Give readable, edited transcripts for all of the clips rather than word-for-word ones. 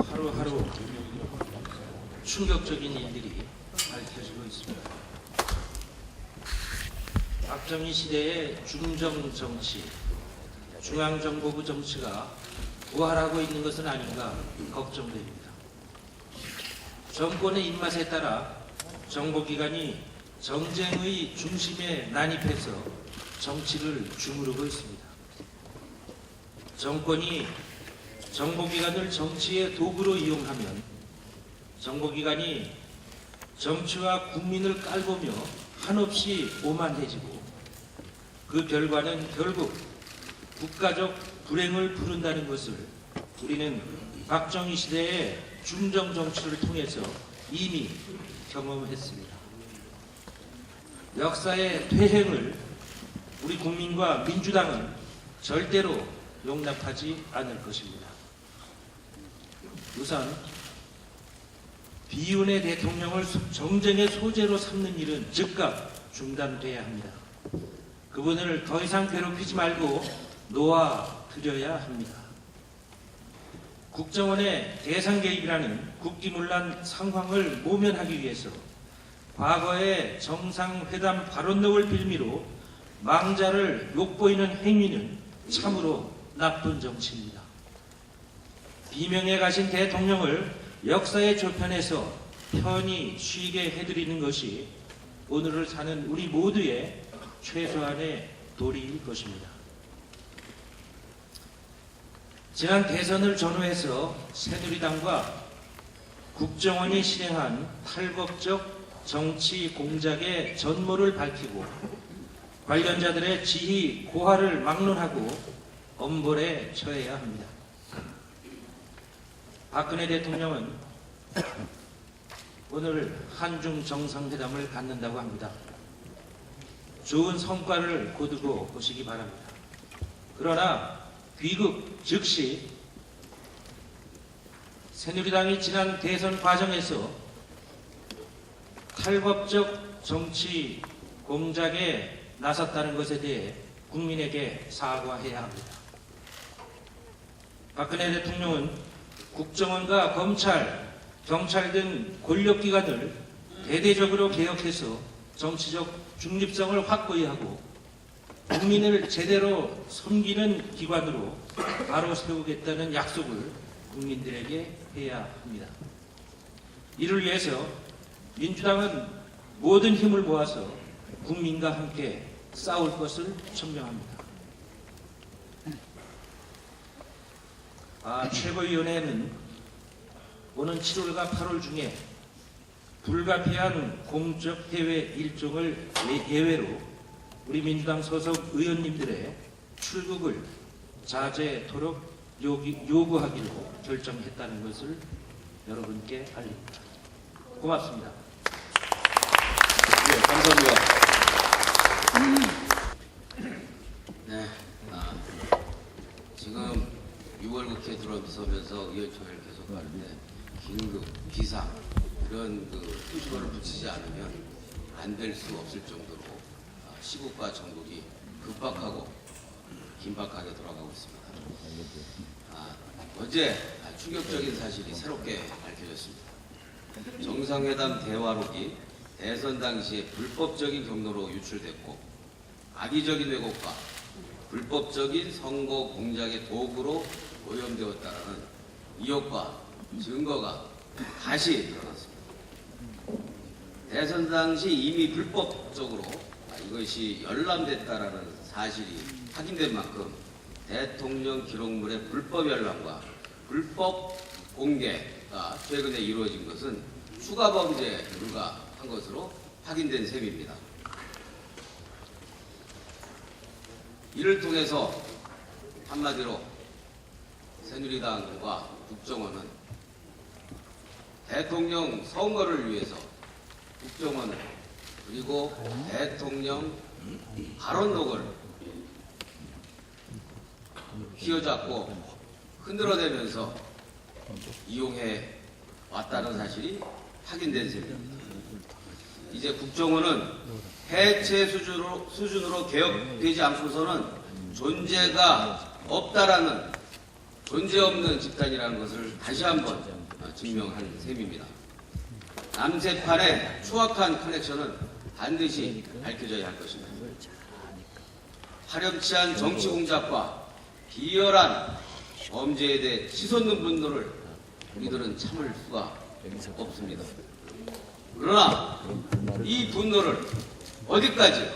하루하루 충격적인 일들이 밝혀지고 있습니다. 박정희 시대의 중정 정치, 중앙정보부 정치가 부활하고 있는 것은 아닌가 걱정됩니다. 정권의 입맛에 따라 정보기관이 정쟁의 중심에 난입해서 정치를 주무르고 있습니다. 정권이 정보기관을 정치의 도구로 이용하면 정보기관이 정치와 국민을 깔보며 한없이 오만해지고 그 결과는 결국 국가적 불행을 부른다는 것을 우리는 박정희 시대의 중정 정치를 통해서 이미 경험했습니다. 역사의 퇴행을 우리 국민과 민주당은 절대로 용납하지 않을 것입니다. 우선 비운의 대통령을 정쟁의 소재로 삼는 일은 즉각 중단돼야 합니다. 그분을 더 이상 괴롭히지 말고 놓아드려야 합니다. 국정원의 대상 개입이라는 국기문란 상황을 모면하기 위해서 과거의 정상회담 발언록을 빌미로 망자를 욕보이는 행위는 참으로 나쁜 정치입니다. 비명에 가신 대통령을 역사의 저편에서 편히 쉬게 해드리는 것이 오늘을 사는 우리 모두의 최소한의 도리일 것입니다. 지난 대선을 전후해서 새누리당과 국정원이 실행한 탈법적 정치 공작의 전모를 밝히고 관련자들의 지휘 고하를 막론하고 엄벌에 처해야 합니다. 박근혜 대통령은 오늘 한중 정상회담을 갖는다고 합니다. 좋은 성과를 거두고 보시기 바랍니다. 그러나 귀국 즉시 새누리당이 지난 대선 과정에서 탈법적 정치 공작에 나섰다는 것에 대해 국민에게 사과해야 합니다. 박근혜 대통령은 국정원과 검찰, 경찰 등 권력기관을 대대적으로 개혁해서 정치적 중립성을 확고히 하고 국민을 제대로 섬기는 기관으로 바로 세우겠다는 약속을 국민들에게 해야 합니다. 이를 위해서 민주당은 모든 힘을 모아서 국민과 함께 싸울 것을 천명합니다. 최고위원회는 오는 7월과 8월 중에 불가피한 공적 해외 일정을 예외로 우리 민주당 소속 의원님들의 출국을 자제토록 요구하기로 결정했다는 것을 여러분께 알립니다. 고맙습니다. 네, 감사합니다. 네, 지금 6월 국회 들어서면서 의원총회를 계속 하는데 긴급, 비상 이런 표시어를 붙이지 않으면 안 될 수 없을 정도로 시국과 정국이 급박하고 긴박하게 돌아가고 있습니다. 어제 충격적인 사실이 새롭게 밝혀졌습니다. 정상회담 대화록이 대선 당시에 불법적인 경로로 유출됐고 악의적인 왜곡과 불법적인 선거 공작의 도구로 오염되었다는 의혹과 증거가 다시 드러났습니다. 대선 당시 이미 불법적으로 이것이 열람됐다라는 사실이 확인된 만큼 대통령 기록물의 불법 열람과 불법 공개가 최근에 이루어진 것은 추가 범죄에 불과한 것으로 확인된 셈입니다. 이를 통해서 한마디로 새누리당과 국정원은 대통령 선거를 위해서 국정원을 그리고 대통령 발언록을 휘어잡고 흔들어대면서 이용해 왔다는 사실이 확인된 셈입니다. 이제 국정원은 해체 수준으로 개혁되지 않고서는 존재가 없다라는, 존재 없는 집단이라는 것을 다시 한번 증명한 셈입니다. 남새판의 추악한 커넥션은 반드시 밝혀져야 할 것입니다. 파렴치한 정치 공작과 비열한 범죄에 대해 치솟는 분노를 우리들은 참을 수가 없습니다. 그러나 이 분노를 어디까지,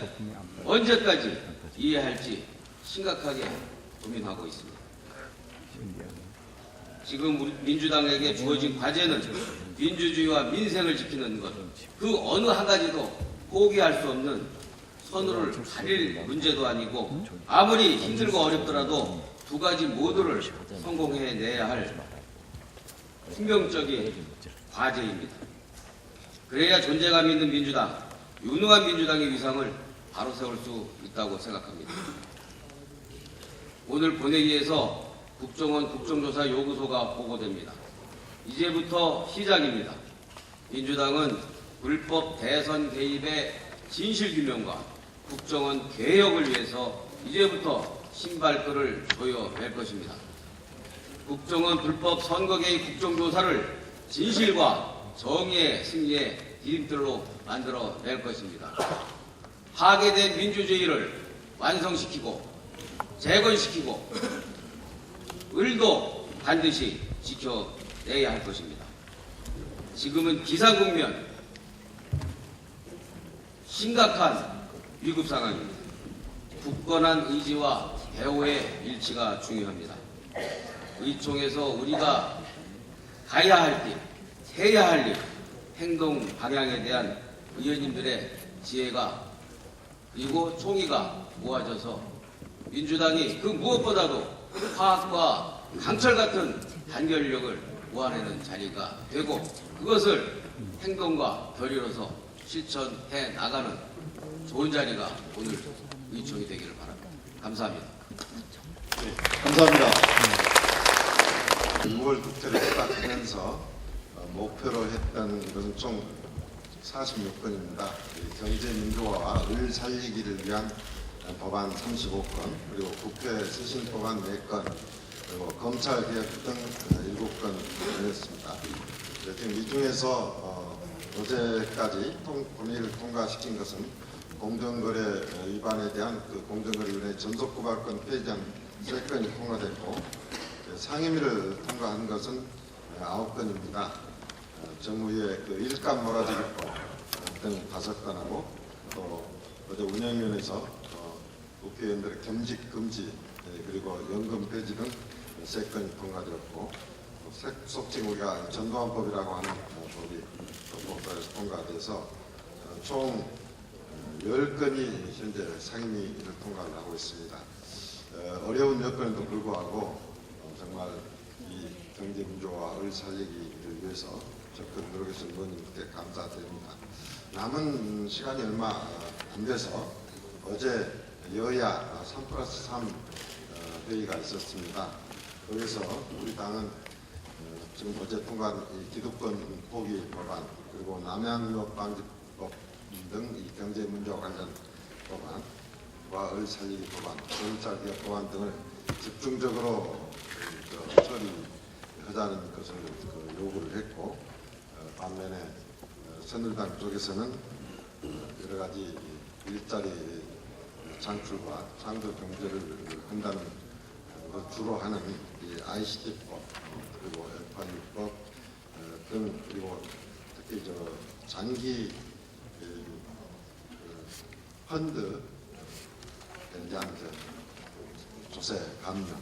언제까지 이해할지 심각하게 고민하고 있습니다. 지금 우리 민주당에게 주어진 과제는 민주주의와 민생을 지키는 것, 그 어느 한 가지도 포기할 수 없는, 선을 가릴 문제도 아니고 아무리 힘들고 어렵더라도 두 가지 모두를 성공해내야 할 생명적인 과제입니다. 그래야 존재감 있는 민주당, 유능한 민주당의 위상을 바로 세울 수 있다고 생각합니다. 오늘 본회의에서 국정원 국정조사 요구서가 보고됩니다. 이제부터 시작입니다. 민주당은 불법 대선 개입의 진실규명과 국정원 개혁을 위해서 이제부터 신발끈을 조여낼 것입니다. 국정원 불법 선거 개입 국정조사를 진실과 정의의 승리의 디딤돌로 만들어낼 것입니다. 파괴된 민주주의를 완성시키고 재건시키고 을도 반드시 지켜내야 할 것입니다. 지금은 비상국면, 심각한 위급 상황입니다. 굳건한 의지와 배후의 일치가 중요합니다. 의총에서 우리가 가야 할 길, 해야 할 일, 행동 방향에 대한 의원님들의 지혜가, 그리고 총의가 모아져서 민주당이 그 무엇보다도 화합과 강철 같은 단결력을 모아내는 자리가 되고, 그것을 행동과 결의로서 실천해 나가는 좋은 자리가 오늘 의총이 되기를 바랍니다. 감사합니다. 네, 감사합니다. 6월 국회를 시작하면서 목표로 했던 것은 총 46건입니다. 경제 민주화와 을 살리기를 위한 법안 35건, 그리고 국회 쇄신 법안 4건, 그리고 검찰 개혁 등 7건 내렸습니다. 지금 이 중에서 어제까지 본회의를 통과시킨 것은 공정거래 위반에 대한 그 공정거래위원회 전속고발권 폐지안 3건이 통과됐고, 상임위를 통과한 것은 9건입니다. 정부의 그 일감 몰아주기법 등 5건하고, 또 어제 운영위원회에서 국회의원들의 겸직 금지, 그리고 연금 폐지 등 3건이 통과되었고, 속칭 우리가 전두환법이라고 하는 법이 법사에서 통과돼서 총 10건이 현재 상임위를 통과를 하고 있습니다. 어려운 여건에도 불구하고 정말 이 경제민주화 을 살리기를 위해서 적극 노력해주신 의원님께 감사드립니다. 남은 시간이 얼마 안 돼서 어제 여야 3+3 회의가 있었습니다. 거기서 우리 당은 지금 어제 통과한 기득권 포기 법안, 그리고 남양유업 방지법 등 이 경제 문제와 관련 법안과 을 살리기 법안, 검찰 개혁 법안 등을 집중적으로 처리하자는 것을 요구를 했고, 반면에 새누리당 쪽에서는 여러 가지 일자리 창출과 창조 경제를 한다는 주로 하는 이 ICT법, 그리고 F8법 등, 그리고 특히 장기 펀드 대한 조세 감면,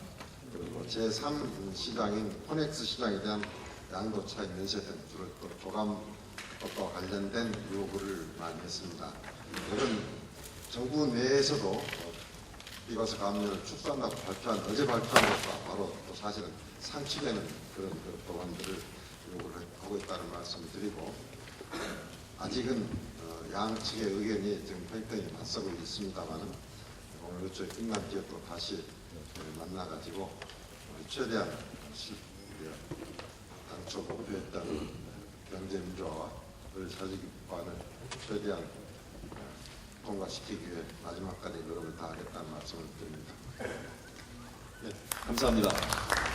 그리고 제3시장인 코넥스 시장에 대한 양도 차익 면세 등 주로 도감법과 관련된 요구를 많이 했습니다. 이런 정부 내에서도 비과세 감면을 축소한다고 어제 발표한 것과 바로 또 사실은 상충되는 그런 법안들을 요구를 하고 있다는 말씀을 드리고, 아직은 양측의 의견이 지금 팽팽히 맞서고 있습니다만은 오늘 요초에 끝난 뒤에 또 다시 만나가지고 최대한 당초 목표했던 경제 민주화와 을 살리기 법안을 최대한 통과시키기 위해 마지막까지 노력을 다하겠다는 말씀을 드립니다. 네, 감사합니다.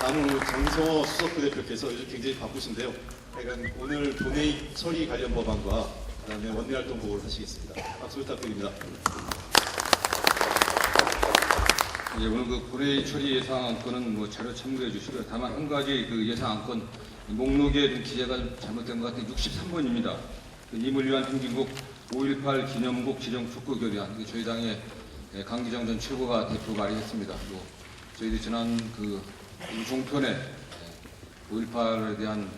다음은 장성호 수석부대표께서 요즘 굉장히 바쁘신데요. 하여간 오늘 본회의 처리 관련 법안과 그다음에 원내활동 보고를 하시겠습니다. 박수 부탁드립니다. 예, 오늘 그 본회의 처리 예상 안건은 뭐 자료 참고해 주시고요. 다만 한 가지 그 예상 안건 목록에 좀 기재가 좀 잘못된 것 같아요. 63번입니다. 그 임을 위한 행진곡 5.18 기념곡 지정 촉구 결의안. 저희 당의 강기정 전 최고가 대표 발의했습니다. 또 저희들이 지난 그 종편에 5.18에 대한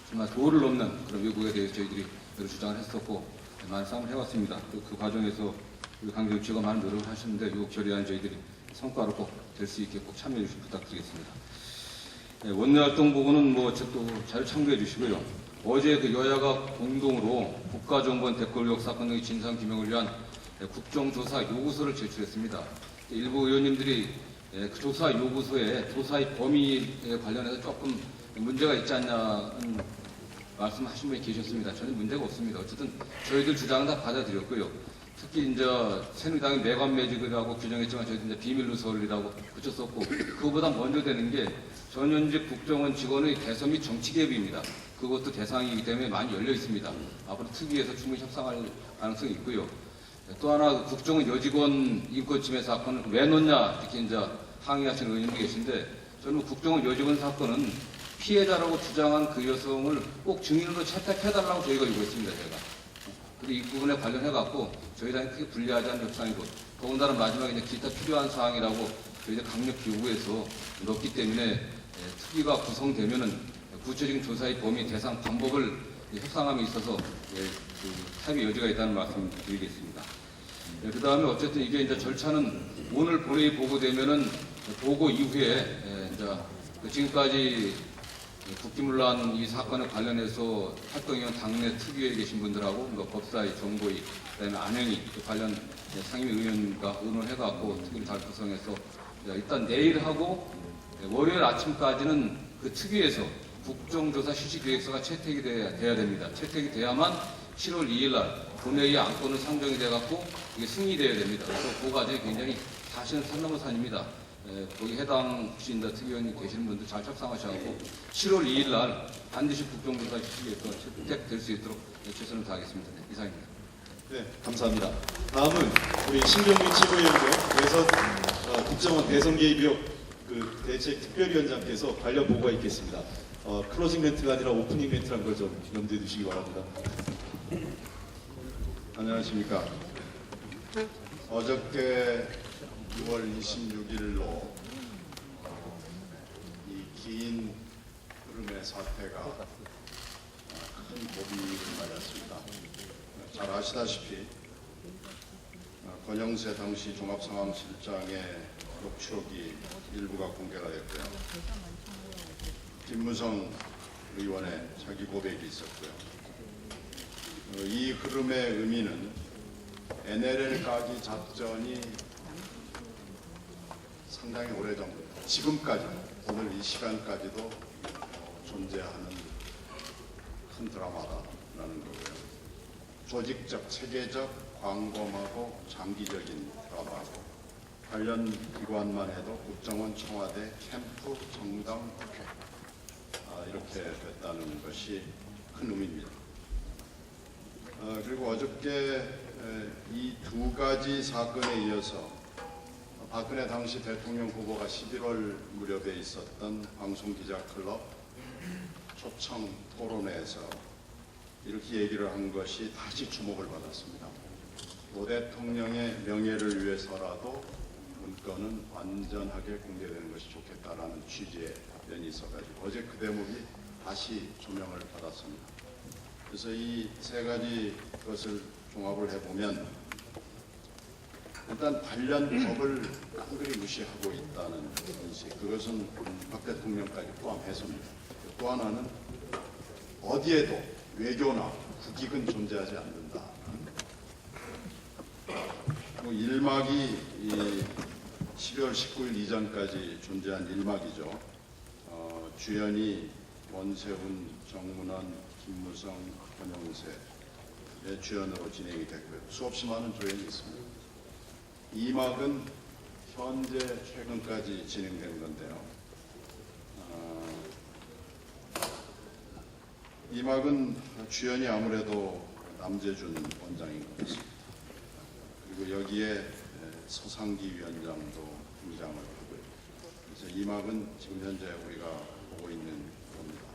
정말 도를 넘는 그런 왜곡에 대해서 저희들이 여러 주장을 했었고 많은 싸움을 해왔습니다. 그 과정에서 우리 강기정 최고가 많은 노력을 하셨는데 이 결의안 저희들이 성과로 꼭 될 수 있게 꼭 참여해 주시기 부탁드리겠습니다. 원내활동 보고는 뭐 또 잘 참고해 주시고요. 어제 그 여야가 공동으로 국가정보원 댓글 사건 등의 진상 규명을 위한 국정조사 요구서를 제출했습니다. 일부 의원님들이 그 조사 요구서에 조사의 범위에 관련해서 조금 문제가 있지 않냐는 말씀하신 분이 계셨습니다. 전혀 문제가 없습니다. 어쨌든 저희들 주장은 다 받아들였고요. 특히 이제 새누리당이 매관매직이라고 규정했지만 저희도 이제 비밀 누설이라고 붙였었고 그거보다 먼저 되는 게 전현직 국정원 직원의 대선 및 정치 개입입니다. 그것도 대상이기 때문에 많이 열려 있습니다. 앞으로 특위에서 충분히 협상할 가능성이 있고요. 또 하나 국정원 여직원 인권 침해 사건을 왜 넣냐 이렇게 이제 항의하시는 의원님이 계신데 저는 국정원 여직원 사건은 피해자라고 주장한 그 여성을 꼭 증인으로 채택해달라고 저희가 요구했습니다. 제가. 그리고 이 부분에 관련해갖고 저희 당이 크게 불리하지 않은 협상이고 더군다나 마지막에 이제 기타 필요한 사항이라고 저희들 강력히 요구해서 넣었기 때문에 특위가 구성되면은 구체적인 조사의 범위, 대상, 방법을 협상함에 있어서 타협의 여지가 있다는 말씀 드리겠습니다. 그 다음에 어쨌든 이게 이제 절차는 오늘 본회의 보고되면은 보고 이후에 이제 지금까지 국기문란 이 사건에 관련해서 활동해온 당내 특위에 계신 분들하고 뭐 법사위, 정보위, 그다음에 안영희 관련 상임위 의원과 의논해갖고 특위를 잘 구성해서 일단 내일 하고 월요일 아침까지는 그 특위에서 국정조사 실시계획서가 채택이 돼야 됩니다. 채택이 돼야만 7월 2일 날 본회의 안건은 상정이 돼갖고 이게 승인돼야 됩니다. 그래서 그 과정이 굉장히 사실은 산 넘어 산입니다. 거기 해당 혹시 특위원이 계시는 분들 잘 협상하셔서 7월 2일 날 반드시 국정조사 실시계획서가 채택될 수 있도록 최선을 다하겠습니다. 네, 이상입니다. 네, 감사합니다. 다음은 우리 신경민 최고위원장 대선 국정원 대선 개입 의혹 그 대책 특별위원장께서 관련 보고가 있겠습니다. 클로징 멘트가 아니라 오프닝 멘트란 걸 좀 염두에 두시기 바랍니다. 안녕하십니까. 어저께 6월 26일로 이 긴 흐름의 사태가 큰 고비를 맞았습니다. 잘 아시다시피 권영세 당시 종합상황실장의 녹취록이 일부가 공개가 됐고요. 김무성 의원의 자기 고백이 있었고요. 이 흐름의 의미는 NLL 까기 작전이 상당히 오래전부터 지금까지 오늘 이 시간까지도 존재하는 큰 드라마다라는 거고요. 조직적, 체계적, 광범하고 장기적인 드라마고 관련 기관만 해도 국정원, 청와대, 캠프, 정당, 국회 이렇게 됐다는 것이 큰 의미입니다. 그리고 어저께 이 두 가지 사건에 이어서 박근혜 당시 대통령 후보가 11월 무렵에 있었던 방송기자클럽 초청 토론회에서 이렇게 얘기를 한 것이 다시 주목을 받았습니다. 도 대통령의 명예를 위해서라도 문건은 완전하게 공개되는 것이 좋겠다라는 취지의 답변이 있어가지고 어제 그 대목이 다시 조명을 받았습니다. 그래서 이 세 가지 것을 종합을 해보면 일단 관련 법을 깡그리 무시하고 있다는 인식, 그것은 박 대통령까지 포함해서입니다. 또 하나는 어디에도 외교나 국익은 존재하지 않는다. 일막이 12월 19일 이전까지 존재한 일막이죠. 주연이 원세훈, 정문원, 김무성, 권영세 주연으로 진행이 됐고요. 수없이 많은 조연이 있습니다. 2막은 현재 최근까지 진행된 건데요. 2막은 주연이 아무래도 남재준 원장인 것 같습니다. 그리고 여기에 서상기 위원장도 등장을 하고요. 그래서 2막은 지금 현재 우리가 보고 있는 겁니다.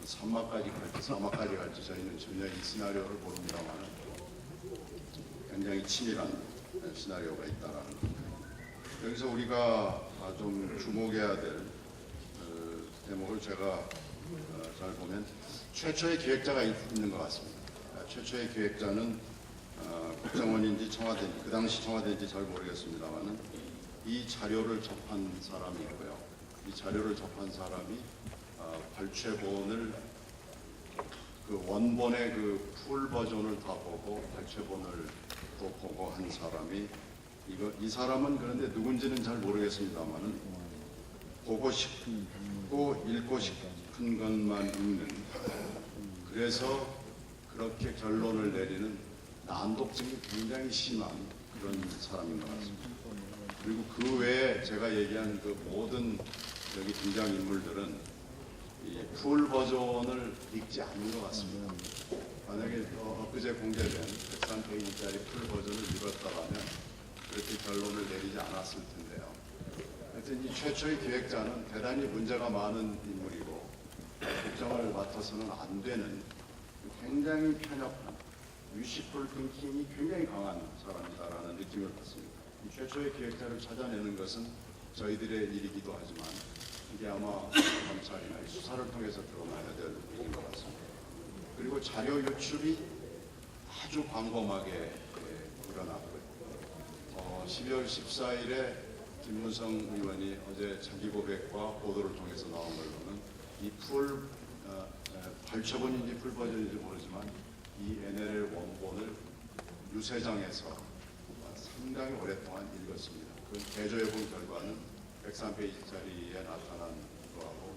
3막까지 갈지 4막까지 갈지 저희는 전혀 이 시나리오를 모릅니다만 굉장히 치밀한 시나리오가 있다라는 겁니다. 여기서 우리가 좀 주목해야 될 대목을 제가 잘 보면 최초의 기획자가 있는 것 같습니다. 최초의 기획자는 국정원인지 청와대인지 그 당시 청와대인지 잘 모르겠습니다만은 이 자료를 접한 사람이고요. 이 자료를 접한 사람이 발췌본을 그 원본의 그 풀 버전을 다 보고 발췌본을 또 보고 한 사람이 이 사람은 그런데 누군지는 잘 모르겠습니다만은 보고 싶고 읽고 싶은 것만 읽는 그래서 그렇게 결론을 내리는 난독증이 굉장히 심한 그런 사람인 것 같습니다. 그리고 그 외에 제가 얘기한 그 모든 여기 등장인물들은 이 풀 버전을 읽지 않는 것 같습니다. 만약에 엊그제 공개된 103페이지짜리 풀 버전을 읽었다면 그렇게 결론을 내리지 않았을 텐데요. 하여튼 이 최초의 기획자는 대단히 문제가 많은 인물이고 국정을 맡아서는 안 되는 굉장히 편협한 유시풀 띵킹이 굉장히 강한 사람이다라는 느낌을 받습니다. 이 최초의 기획자를 찾아내는 것은 저희들의 일이기도 하지만 이게 아마 검찰이나 수사를 통해서 드러나야 될 일인 것 같습니다. 그리고 자료 유출이 아주 광범하게 일어났고요. 12월 14일에 김문성 의원이 어제 자기 고백과 보도를 통해서 나온 걸로는 이 발췌본인지 풀 버전인지 모르지만 이 NLL 원본을 유세장에서 상당히 오랫동안 읽었습니다. 그 대조해 본 결과는 103페이지짜리에 나타난 거하고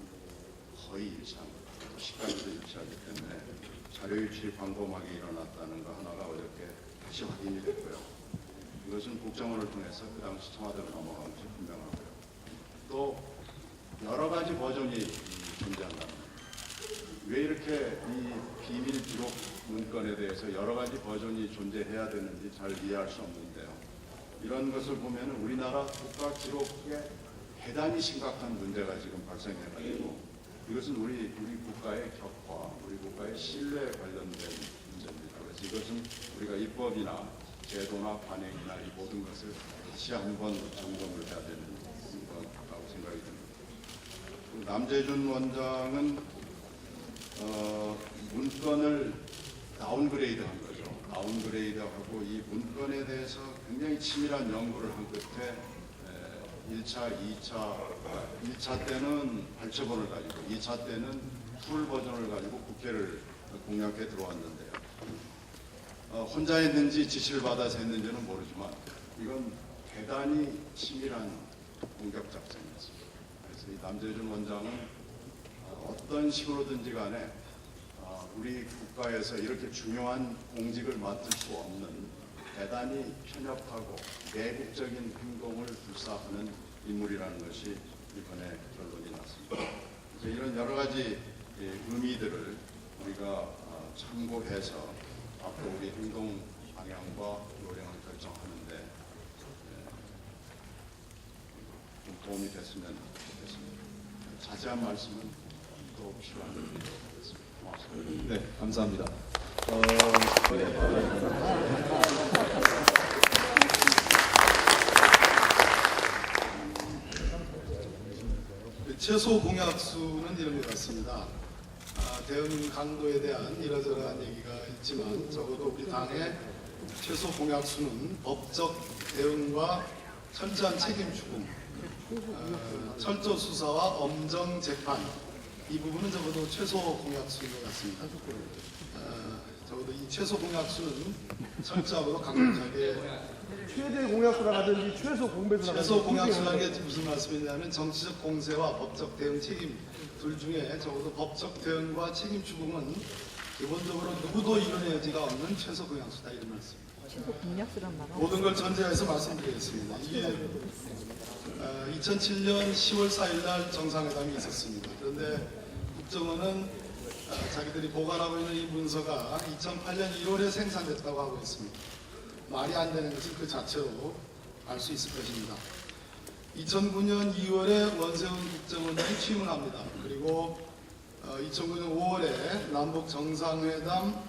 거의 일치합니다. 시간도 일치하기 때문에 자료 유출이 광범하게 일어났다는 거 하나가 어저께 다시 확인이 됐고요. 이것은 국정원을 통해서 그 당시 청와대로 넘어간 것이 분명하고요. 또 여러 가지 버전이 존재한다는 겁니다. 왜 이렇게 이 비밀 기록 문건에 대해서 여러 가지 버전이 존재해야 되는지 잘 이해할 수 없는데요. 이런 것을 보면 우리나라 국가 기록에 대단히 심각한 문제가 지금 발생해가지고 이것은 우리 국가의 격화, 우리 국가의 신뢰에 관련된 문제입니다. 그래서 이것은 우리가 입법이나 제도나 관행이나 이 모든 것을 다시 한번 점검을 해야 되는 거라고 생각이 듭니다. 남재준 원장은 문건을 다운그레이드한 거죠. 다운그레이드하고 이 문건에 대해서 굉장히 치밀한 연구를 한 끝에 1차 때는 발췌본을 가지고 2차 때는 풀 버전을 가지고 국회를 공략해 들어왔는데요. 혼자 했는지 지시를 받아서 했는지는 모르지만 이건 대단히 치밀한 공격 작전이었습니다. 그래서 이 남재준 원장은 어떤 식으로든지 간에 우리 국가에서 이렇게 중요한 공직을 맡을 수 없는 대단히 편협하고 내국적인 행동을 불사하는 인물이라는 것이 이번에 결론이 났습니다. 그래서 이런 여러 가지 의미들을 우리가 참고해서 앞으로 우리 행동 방향과 요령을 결정하는데 좀 도움이 됐으면 좋겠습니다. 자세한 말씀은 또 필요한 것 같습니다. 고맙습니다. 네, 감사합니다. 최소 공약수는 이런 것 같습니다. 대응 강도에 대한 이러저러한 얘기가 있지만 적어도 우리 당의 최소 공약수는 법적 대응과 철저한 책임 추궁, 철저 수사와 엄정 재판, 이 부분은 적어도 최소 공약수인 것 같습니다. 적어도 이 최소 공약수는 철저하고 강력하게 최대 공약수라든지 최소 공배수라든지 최소 공약수라는 게 무슨 말씀이냐면 정치적 공세와 법적 대응 책임 둘 중에 적어도 법적 대응과 책임 추궁은 기본적으로 누구도 이뤄낼 여지가 없는 최소 공약수다 이런 말씀. 최소 공약수란 말은 모든 걸 전제해서 말씀드리겠습니다. 이게 2007년 10월 4일 날 정상회담이 있었습니다. 그런데 국정원은 자기들이 보관하고 있는 이 문서가 2008년 1월에 생산됐다고 하고 있습니다. 말이 안 되는 것을 그 자체로 알 수 있을 것입니다. 2009년 2월에 원세훈 국정원장이 취임을 합니다. 그리고 2009년 5월에 남북 정상회담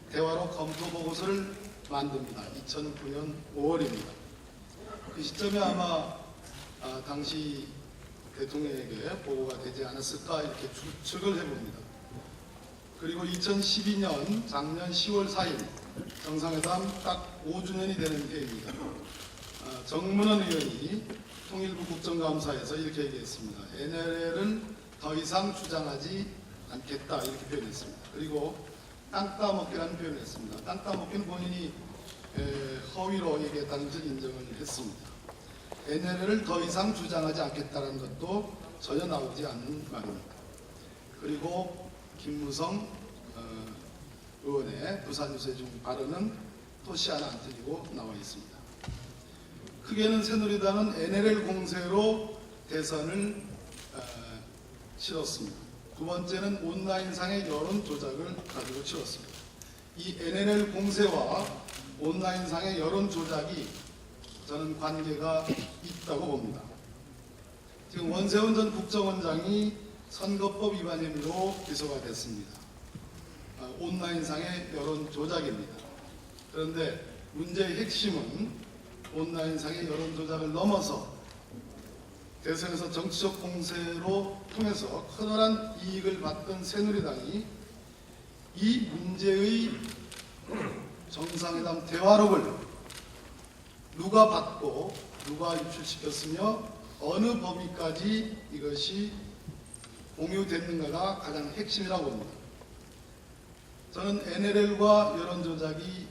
대화로 검토 보고서를 만듭니다. 2009년 5월입니다. 그 시점에 아마 당시 대통령에게 보고가 되지 않았을까 이렇게 추측을 해봅니다. 그리고 2012년 작년 10월 4일 정상회담 딱 5주년이 되는 해입니다. 정문원 의원이 통일부 국정감사에서 이렇게 얘기했습니다. NLL을 더 이상 주장하지 않겠다 이렇게 표현했습니다. 그리고 땅 따먹기라는 표현을 했습니다. 땅 따먹기는 본인이 허위로 얘기했다는 것을 인정을 했습니다. NLL을 더 이상 주장하지 않겠다는 것도 전혀 나오지 않는 말입니다. 그리고 김무성 의원의 부산 유세중 발언은 토시 하나 안 틀리고 나와 있습니다. 크게는 새누리당은 NLL 공세로 대선을 치렀습니다. 두 번째는 온라인상의 여론 조작을 가지고 치렀습니다. 이 NLL 공세와 온라인상의 여론 조작이 저는 관계가 있다고 봅니다. 지금 원세훈 전 국정원장이 선거법 위반 혐의로 기소가 됐습니다. 온라인상의 여론 조작입니다. 그런데 문제의 핵심은 온라인상의 여론 조작을 넘어서 대선에서 정치적 공세로 통해서 커다란 이익을 받던 새누리당이 이 문제의 정상회담 대화록을 누가 받고 누가 유출시켰으며 어느 범위까지 이것이 공유됐는가가 가장 핵심이라고 봅니다. 저는 NLL과 여론조작이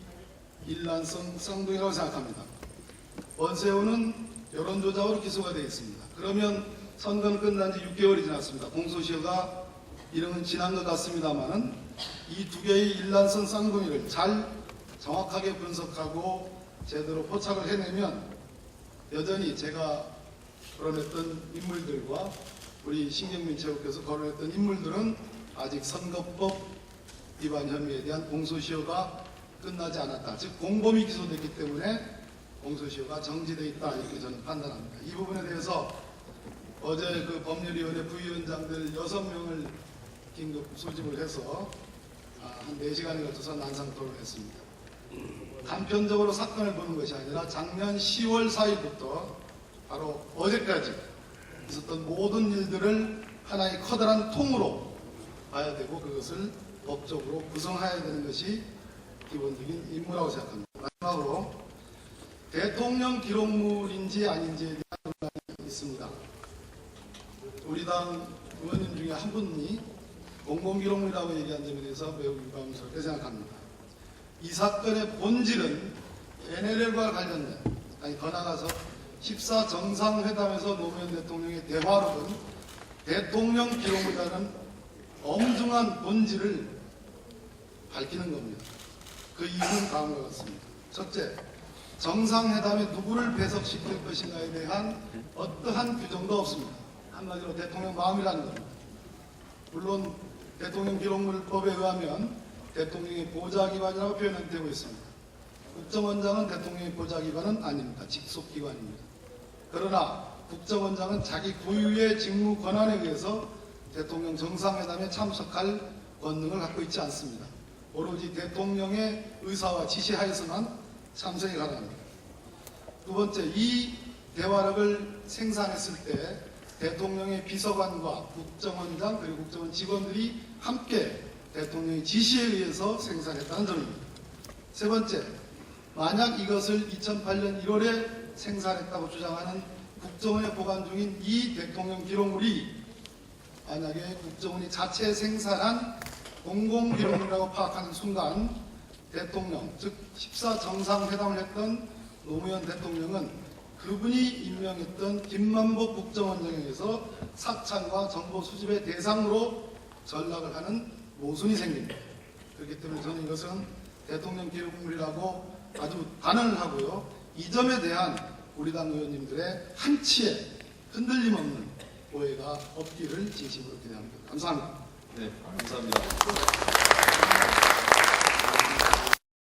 일란성 쌍둥이라고 생각합니다. 원세훈은 여론조작으로 기소가 되어 있습니다. 그러면 선거는 끝난 지 6개월이 지났습니다. 공소시효가 이름은 지난 것 같습니다만은 이 두 개의 일란성 쌍둥이를 잘 정확하게 분석하고 제대로 포착을 해내면 여전히 제가 거론했던 인물들과 우리 신경민 최고께서 거론했던 인물들은 아직 선거법 위반 혐의에 대한 공소시효가 끝나지 않았다. 즉 공범이 기소됐기 때문에 공소시효가 정지되어 있다 이렇게 저는 판단합니다. 이 부분에 대해서 어제 그 법률위원회 부위원장들 6명을 긴급 소집을 해서 한 4시간에 걸쳐서 난상 토론했습니다. 단편적으로 사건을 보는 것이 아니라 작년 10월 4일부터 바로 어제까지 있었던 모든 일들을 하나의 커다란 통으로 봐야 되고 그것을 법적으로 구성해야 되는 것이 기본적인 임무라고 생각합니다. 마지막으로 대통령 기록물인지 아닌지에 대한 논란이 있습니다. 우리 당 의원님 중에 한 분이 공공기록물이라고 얘기한 점에 대해서 매우 유감스럽게 생각합니다. 이 사건의 본질은 NLL과 관련된, 아니 더 나아가서 14 정상회담에서 노무현 대통령의 대화록은 대통령 기록물이라는 엄중한 본질을 밝히는 겁니다. 그 이유는 다음과 같습니다. 첫째, 정상회담에 누구를 배석시킬 것인가에 대한 어떠한 규정도 없습니다. 한마디로 대통령 마음이라는 겁니다. 물론 대통령 기록물법에 의하면 대통령의 보좌기관이라고 표현되고 있습니다. 국정원장은 대통령의 보좌기관은 아닙니다. 직속기관입니다. 그러나 국정원장은 자기 고유의 직무 권한에 의해서 대통령 정상회담에 참석할 권능을 갖고 있지 않습니다. 오로지 대통령의 의사와 지시하에서만 참석이 가능합니다. 두 번째, 이 대화록을 생산했을 때 대통령의 비서관과 국정원장 그리고 국정원 직원들이 함께 대통령의 지시에 의해서 생산했다는 점입니다. 세 번째, 만약 이것을 2008년 1월에 생산했다고 주장하는 국정원에 보관 중인 이 대통령 기록물이 만약에 국정원이 자체 생산한 공공기록물이라고 파악하는 순간 대통령, 즉 14 정상회담을 했던 노무현 대통령은 그분이 임명했던 김만복 국정원장에 의해서 사찰과 정보 수집의 대상으로 전락을 하는 모순이 생깁니다. 그렇기 때문에 저는 이것은 대통령 기록물이라고 아주 단언을 하고요. 이 점에 대한 우리 당 의원님들의 한치의 흔들림 없는 오해가 없기를 진심으로 기대합니다. 감사합니다. 네, 감사합니다.